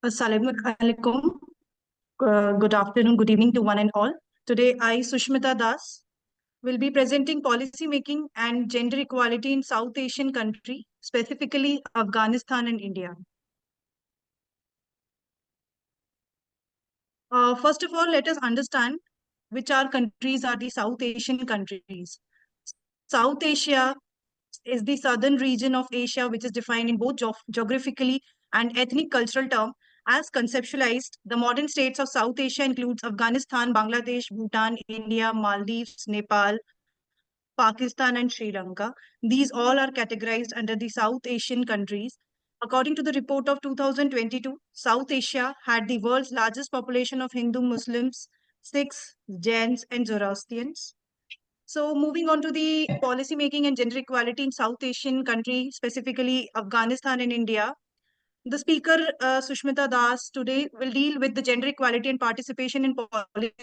Assalamu alaikum. Good afternoon, good evening to one and all. Today, I, Sushmta Das, will be presenting policy making and gender equality in South Asian country, specifically Afghanistan and India. First of all, let us understand which are countries are the South Asian countries. South Asia is the southern region of Asia, which is defined in both geographically and ethnic cultural term. As conceptualized, the modern states of South Asia includes Afghanistan, Bangladesh, Bhutan, India, Maldives, Nepal, Pakistan, and Sri Lanka. These all are categorized under the South Asian countries. According to the report of 2022, South Asia had the world's largest population of Hindu Muslims, Sikhs, Jains, and Zoroastrians. So moving on to the policy making and gender equality in South Asian country, specifically Afghanistan and India. The speaker, Sushmta Das, today will deal with the gender equality and participation in policy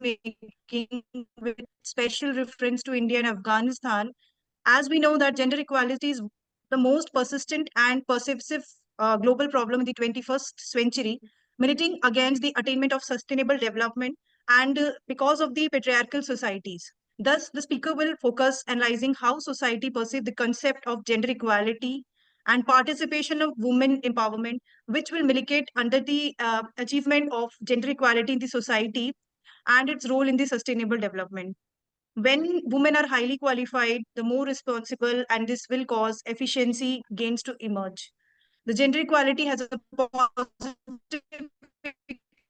making with special reference to India and Afghanistan. As we know that gender equality is the most persistent and pervasive global problem in the 21st century, militing against the attainment of sustainable development and because of the patriarchal societies. Thus, the speaker will focus analyzing how society perceives the concept of gender equality and participation of women empowerment, which will militate under the achievement of gender equality in the society and its role in the sustainable development. When women are highly qualified, the more responsible, and this will cause efficiency gains to emerge. The gender equality has a positive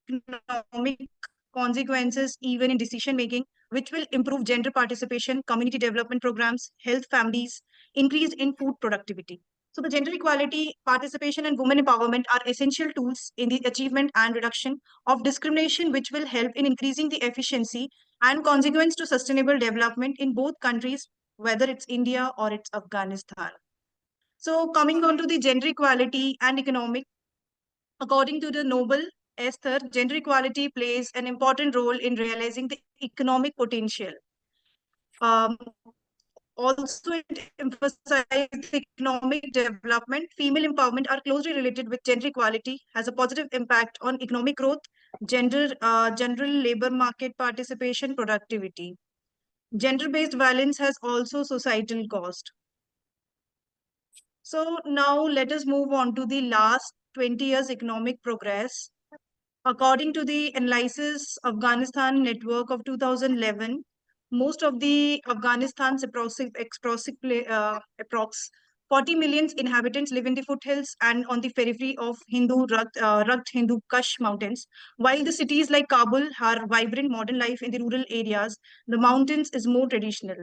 economic consequences even in decision making, which will improve gender participation, community development programs, health families, increase in food productivity. So the gender equality, participation, and women empowerment are essential tools in the achievement and reduction of discrimination, which will help in increasing the efficiency and consequence to sustainable development in both countries, whether it's India or it's Afghanistan. So coming on to the gender equality and economic, according to the Nobel Esther, gender equality plays an important role in realizing the economic potential. Um, Also, it emphasizes economic development. Female empowerment are closely related with gender equality, has a positive impact on economic growth, general labor market participation, productivity. Gender-based violence has also societal cost. So now let us move on to the last 20 years economic progress. According to the analysis Afghanistan network of 2011, most of the Afghanistan's approx 40 million inhabitants live in the foothills and on the periphery of rugged Hindu Kush mountains. While the cities like Kabul are vibrant modern life in the rural areas, the mountains is more traditional.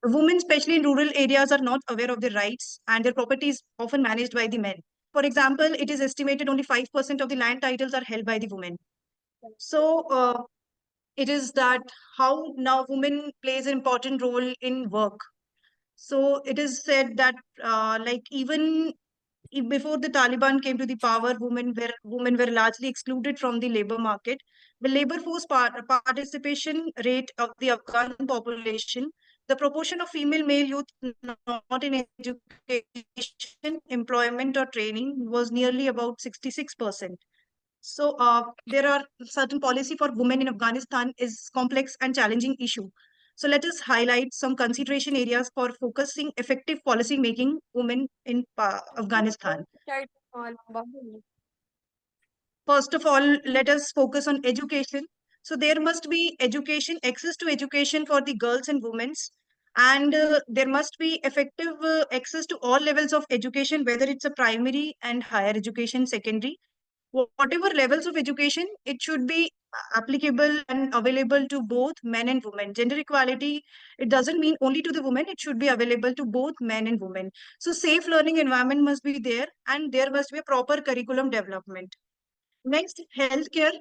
Women, especially in rural areas, are not aware of their rights and their property is often managed by the men. For example, it is estimated only 5% of the land titles are held by the women. So it is that how now women plays an important role in work. So it is said that like even before the Taliban came to the power, women were largely excluded from the labor market. The labor force participation rate of the Afghan population, the proportion of female male youth not in education, employment, or training was nearly about 66%. So there are certain policy for women in Afghanistan is complex and challenging issue. So let us highlight some consideration areas for focusing effective policy making women in Afghanistan. First of all, let us focus on education. So there must be education, access to education for the girls and women, and there must be effective access to all levels of education, whether it's a primary and higher education, secondary. Whatever levels of education, it should be applicable and available to both men and women. Gender equality, it doesn't mean only to the women, it should be available to both men and women. So safe learning environment must be there and there must be a proper curriculum development. Next, healthcare.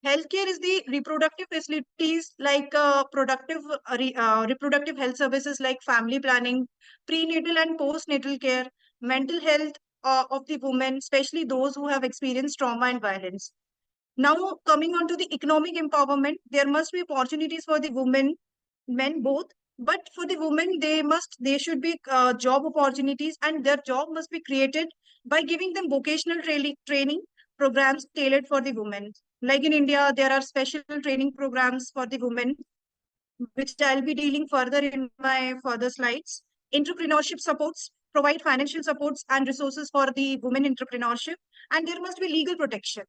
Healthcare is the reproductive facilities like reproductive health services like family planning, prenatal and postnatal care, mental health of the women, especially those who have experienced trauma and violence. Now, coming on to the economic empowerment, there must be opportunities for the women, men both. But for the women, they should be job opportunities, and their job must be created by giving them vocational training programs tailored for the women. Like in India, there are special training programs for the women, which I'll be dealing further in my further slides. Entrepreneurship supports, provide financial supports and resources for the women entrepreneurship, and there must be legal protection.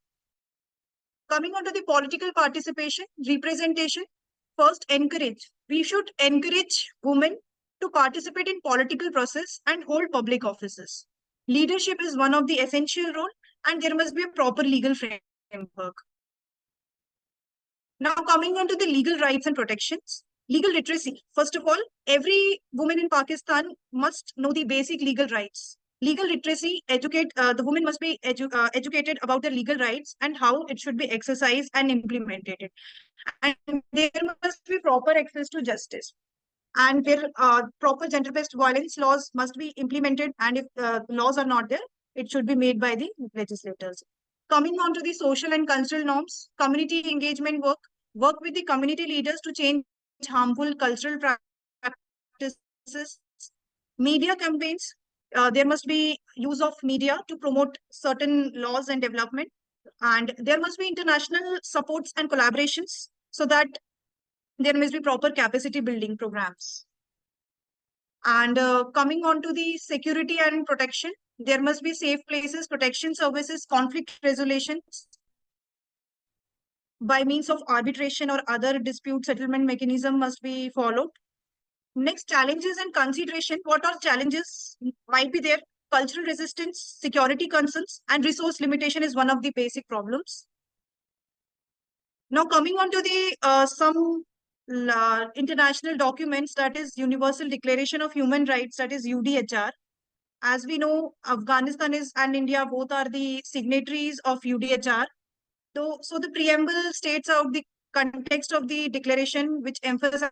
Coming on to the political participation, representation, first encourage. We should encourage women to participate in political process and hold public offices. Leadership is one of the essential role, and there must be a proper legal framework. Now coming on to the legal rights and protections. Legal literacy. First of all, every woman in Pakistan must know the basic legal rights. Legal literacy, the woman must be educated about their legal rights and how it should be exercised and implemented. And there must be proper access to justice. And there proper gender-based violence laws must be implemented. And if laws are not there, it should be made by the legislators. Coming on to the social and cultural norms, community engagement work, work with the community leaders to change harmful cultural practices. Media campaigns, there must be use of media to promote certain laws and development. And there must be international supports and collaborations so that there must be proper capacity building programs. And coming on to the security and protection, there must be safe places, protection services, conflict resolutions by means of arbitration or other dispute settlement mechanism must be followed. Next, challenges and consideration. What are challenges might be there? Cultural resistance, security concerns, and resource limitation is one of the basic problems. Now coming on to the some international documents, that is Universal Declaration of Human Rights, that is UDHR. As we know, Afghanistan and India both are the signatories of UDHR. So the preamble states out the context of the declaration, which emphasizes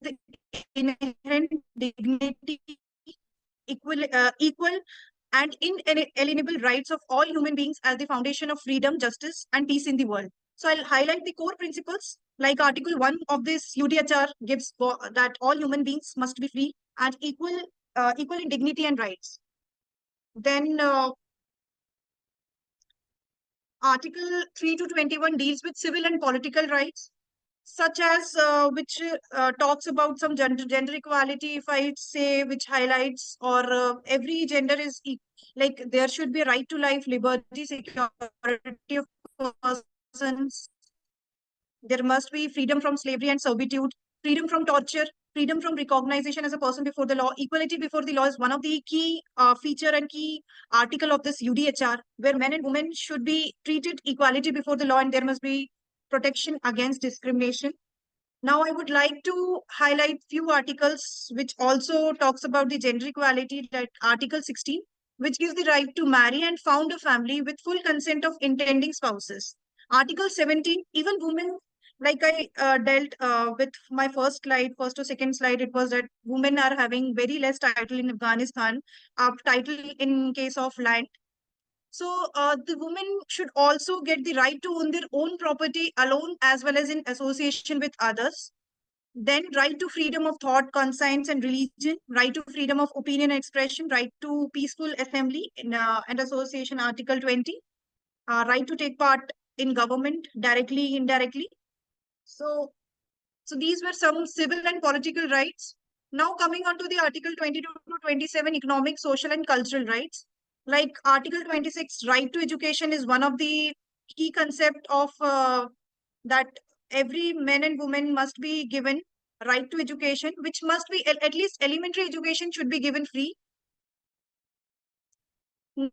the inherent dignity, equal and inalienable rights of all human beings as the foundation of freedom, justice, and peace in the world. So I'll highlight the core principles. Like Article 1 of this UDHR gives that all human beings must be free and equal in dignity and rights. Then Article 3 to 21 deals with civil and political rights, such as which talks about some gender equality, if I say, which highlights or every gender is like there should be a right to life, liberty, security of persons. There must be freedom from slavery and servitude, freedom from torture, freedom from recognition as a person before the law. Equality before the law is one of the key feature and key article of this UDHR, where men and women should be treated equality before the law, and there must be protection against discrimination. Now, I would like to highlight few articles which also talks about the gender equality, like Article 16, which gives the right to marry and found a family with full consent of intending spouses. Article 17, even women, like I dealt with my first to second slide, it was that women are having very less title in Afghanistan, title in case of land. So the women should also get the right to own their own property alone as well as in association with others. Then right to freedom of thought, conscience and religion, right to freedom of opinion and expression, right to peaceful assembly and association, Article 20, right to take part in government directly, indirectly. So these were some civil and political rights. Now coming on to the Article 22 to 27, economic, social and cultural rights. Like Article 26, right to education is one of the key concept of that every man and woman must be given right to education, which must be at least elementary education should be given free.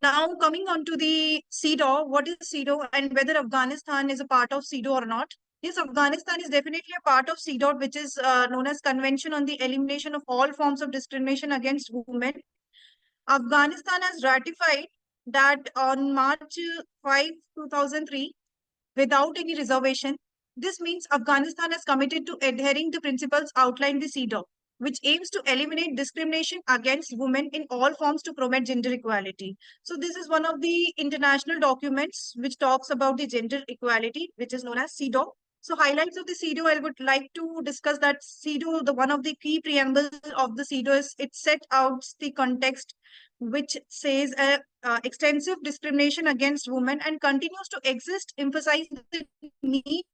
Now coming on to the CEDAW, what is CEDAW and whether Afghanistan is a part of CEDAW or not? Yes, Afghanistan is definitely a part of CEDAW, which is known as Convention on the Elimination of All Forms of Discrimination Against Women. Afghanistan has ratified that on March 5, 2003, without any reservation. This means Afghanistan has committed to adhering to principles outlined in the CEDAW, which aims to eliminate discrimination against women in all forms to promote gender equality. So this is one of the international documents which talks about the gender equality, which is known as CEDAW. So highlights of the CEDAW, I would like to discuss that CEDAW, the one of the key preamble of the CEDAW is it set out the context which says extensive discrimination against women and continues to exist, emphasize the need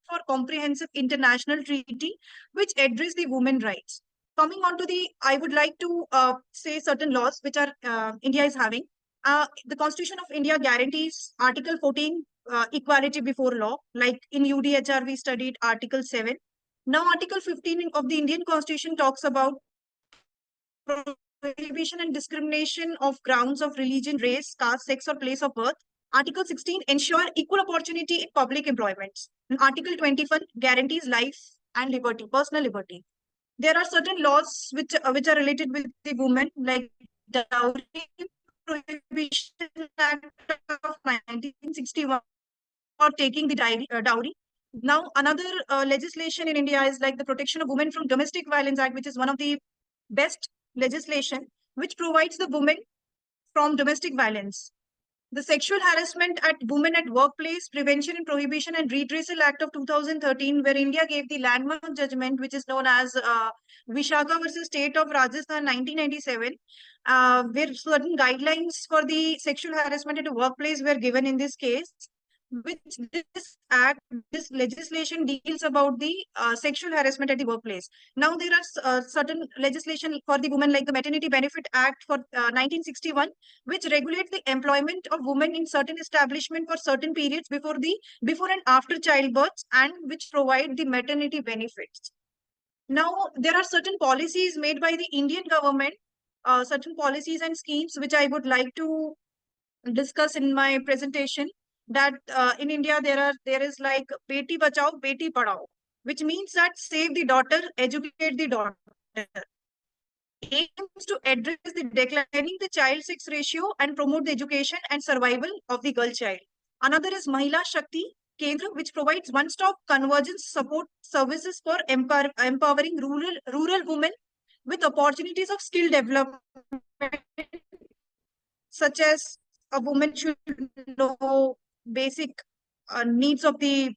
for comprehensive international treaty which address the women rights. Coming on to the, I would like to say certain laws which are India is having. The Constitution of India guarantees Article 14 equality before law. Like in UDHR, we studied Article 7. Now, Article 15 of the Indian Constitution talks about prohibition and discrimination of grounds of religion, race, caste, sex, or place of birth. Article 16 ensure equal opportunity in public employments. And Article 21 guarantees life and liberty, personal liberty. There are certain laws which are related with the women, like Dowry Prohibition Act of 1961 for taking the dowry. Now, another legislation in India is like the Protection of Women from Domestic Violence Act, which is one of the best legislation, which provides the women from domestic violence. The Sexual Harassment at Women at Workplace Prevention and Prohibition and Redressal Act of 2013, where India gave the landmark judgment, which is known as Vishaka versus State of Rajasthan 1997, where certain guidelines for the sexual harassment at a workplace were given in this case, which this legislation deals about the sexual harassment at the workplace. Now there are certain legislation for the women, like the Maternity Benefit Act for 1961, which regulates the employment of women in certain establishment for certain periods before and after childbirth, and which provide the maternity benefits. Now there are certain policies made by the Indian government, certain policies and schemes which I would like to discuss in my presentation, that in India there is like Beti Bachao, Beti Padhao, which means that save the daughter, educate the daughter. Aims to address the declining the child sex ratio and promote the education and survival of the girl child. Another is Mahila Shakti Kendra, which provides one-stop convergence support services for empowering rural women with opportunities of skill development, such as a woman should know basic needs of the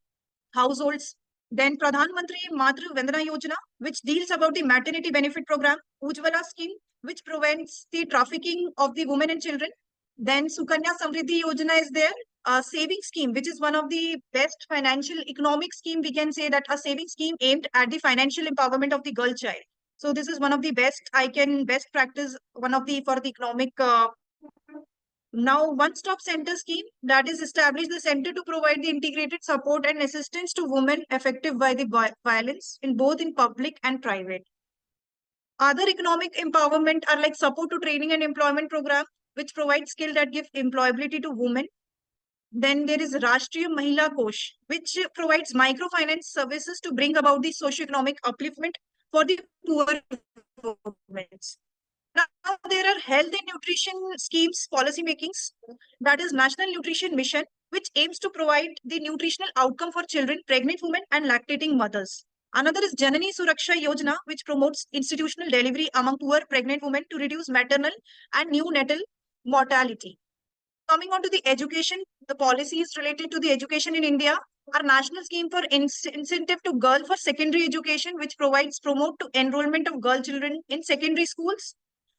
households. Then Pradhan Mantri Matru Vandana Yojana, which deals about the maternity benefit program. Ujjwala scheme, which prevents the trafficking of the women and children. Then Sukanya Samriddhi Yojana is there, a saving scheme, which is one of the best financial economic scheme. We can say that a saving scheme aimed at the financial empowerment of the girl child. So this is one of the best, best practice, one of the for the economic now, one-stop center scheme that is established the center to provide the integrated support and assistance to women affected by the violence in both in public and private. Other economic empowerment are like support to training and employment program, which provides skill that give employability to women. Then there is Rashtriya Mahila Kosh, which provides microfinance services to bring about the socio-economic upliftment for the poor women. Now, there are health and nutrition schemes, policy makings. That is National Nutrition Mission, which aims to provide the nutritional outcome for children, pregnant women, and lactating mothers. Another is Janani Suraksha Yojana, which promotes institutional delivery among poor pregnant women to reduce maternal and neonatal mortality. Coming on to the education, the policies related to the education in India are National Scheme for Incentive to Girl for Secondary Education, which provides promote to enrollment of girl children in secondary schools.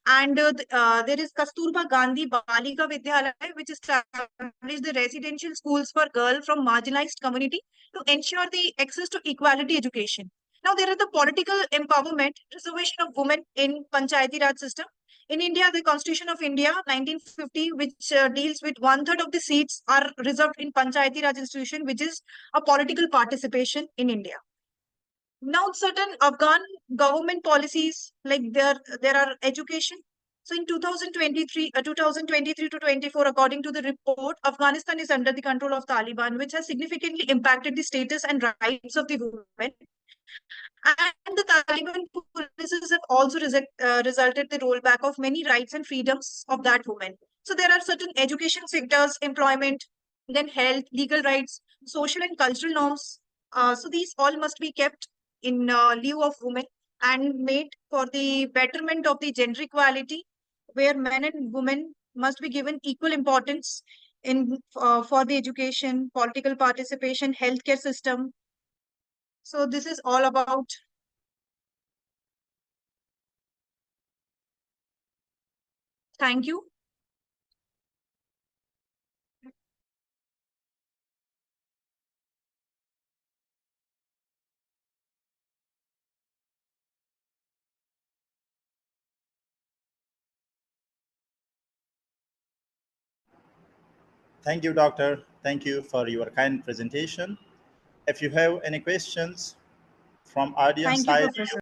And there is Kasturba Gandhi Balika Vidyalaya, which established the residential schools for girls from marginalized community to ensure the access to equality education. Now, there are the political empowerment, reservation of women in Panchayati Raj system. In India, the Constitution of India, 1950, which deals with one-third of the seats are reserved in Panchayati Raj institution, which is a political participation in India. Now, certain Afghan government policies, like there are education. So in 2023 to 24, according to the report, Afghanistan is under the control of Taliban, which has significantly impacted the status and rights of the women. And the Taliban policies have also resulted the rollback of many rights and freedoms of that woman. So there are certain education sectors, employment, then health, legal rights, social and cultural norms. So these all must be kept in lieu of women and made for the betterment of the gender equality, where men and women must be given equal importance in for the education, political participation, healthcare system, So this is all about. Thank you. Thank you, doctor. Thank you for your kind presentation. If you have any questions from audience Thank you, side, Professor.